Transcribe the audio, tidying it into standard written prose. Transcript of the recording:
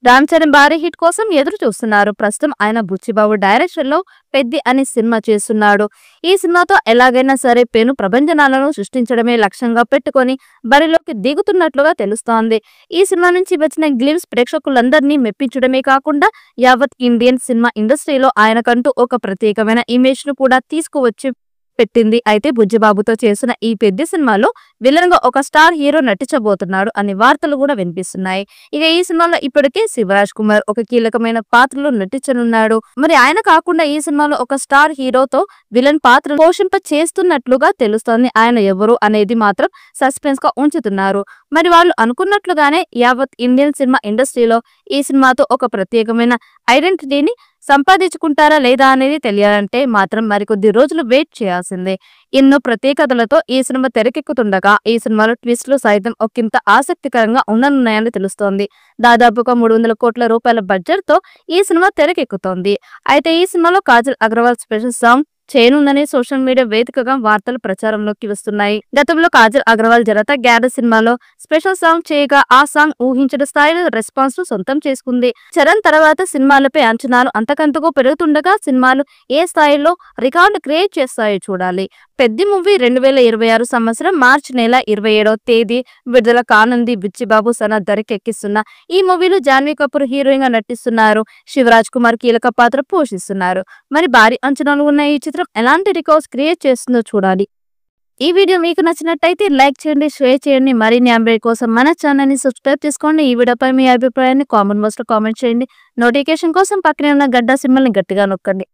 రామ్ చరణ్ భారీ హిట్ కోసం ఎదురు చూస్తున్నారు. ప్రస్తుతం ఆయన బుచ్చిబాబు డైరెక్షన్ లో పెద్ది అనే సినిమా చేస్తున్నాడు. ఈ సినిమాతో ఎలాగైనా సరే పెను ప్రభంజనాలను సృష్టించడమే లక్ష్యంగా పెట్టుకొని బరిలోకి దిగుతున్నట్లుగా తెలుస్తోంది. ఈ సినిమా నుంచి వచ్చిన గ్లిమ్స్ ప్రేక్షకులందరినీ మెప్పించడమే కాకుండా యావత్ ఇండియన్ సినిమా ఇండస్ట్రీలో ఆయనకంటూ ఒక ప్రత్యేకమైన ఇమేజ్ ను కూడా తీసుకువచ్చి పెట్టింది. అయితే బుజ్జిబాబుతో చేసిన ఈ పెద్ద సినిమాలో విలన్ గా ఒక స్టార్ హీరో నటించబోతున్నాడు అనే వార్తలు కూడా వినిపిస్తున్నాయి. ఇక ఈ సినిమాలో ఇప్పటికే శివరాజ్ కుమార్ ఒక కీలకమైన పాత్రలో నటించనున్నాడు. మరి ఆయన కాకుండా ఈ సినిమాలో ఒక స్టార్ హీరోతో విలన్ పాత్ర పోషింప చేస్తున్నట్లుగా తెలుస్తోంది. ఆయన ఎవరు అనేది మాత్రం సస్పెన్స్ గా ఉంచుతున్నారు. మరి వాళ్ళు అనుకున్నట్లుగానే యావత్ ఇండియన్ సినిమా ఇండస్ట్రీలో ఈ సినిమాతో ఒక ప్రత్యేకమైన ఐడెంటిటీని సంపాదించుకుంటారా లేదా అనేది తెలియాలంటే మాత్రం మరికొద్ది రోజులు వెయిట్ చేయాల్సిందే. ఎన్నో ప్రత్యేకతలతో ఈ సినిమా తెరకెక్కుతుండగా ఈ సినిమాలో ట్విస్టులు సైతం ఒకంత ఆసక్తికరంగా ఉండనున్నాయని తెలుస్తోంది. దాదాపుగా 300 కోట్ల రూపాయల బడ్జెట్ తో ఈ సినిమా తెరకెక్కుతోంది. అయితే ఈ సినిమాలో కాజల్ అగర్వాల్ స్పెషల్ సాంగ్ చేయనుందని సోషల్ మీడియా వేదికగా వార్తలు ప్రచారంలోకి వస్తున్నాయి. గతంలో కాజల్ అగర్వాల్ జనతా గ్యారేజ్ సినిమాలో స్పెషల్ సాంగ్ చేయగా ఆ సాంగ్ ఊహించిన స్థాయిలో రెస్పాన్స్ ను సొంతం చేసుకుంది. చరణ్ తర్వాత సినిమాలపై అంచనాలు అంతకంతకు పెరుగుతుండగా సినిమాలు ఏ స్థాయిలో రికార్డు క్రియేట్ చేస్తాయో చూడాలి. పెద్ది మూవీ 2026 సంవత్సరం మార్చి నెల 27వ తేదీ విడుదల కానుంది. బుచ్చిబాబు సనత్ తెరకెక్కిస్తున్న ఈ మూవీలో జాన్వీ కపూర్ హీరోయిన్ గా నటిస్తున్నారు. శివరాజ్ కుమార్ కీలక పాత్ర పోషిస్తున్నారు. మరి భారీ అంచనాలు ఉన్న ఈ చిత్రం ఎలాంటి రికార్డ్స్ క్రియేట్ చేస్తుందో చూడాలి. ఈ వీడియో మీకు నచ్చినట్టయితే లైక్ చేయండి, షేర్ చేయండి. మరిన్ని అప్డేట్ కోసం మన ఛానల్ ని సబ్స్క్రైబ్ చేసుకోండి. ఈ వీడియోపై మీ అభిప్రాయాన్ని కామెంట్ బాక్స్ లో కామెంట్ చేయండి. నోటిఫికేషన్ కోసం పక్కనే ఉన్న గడ్డ సింబల్ ని గట్టిగా నొక్కండి.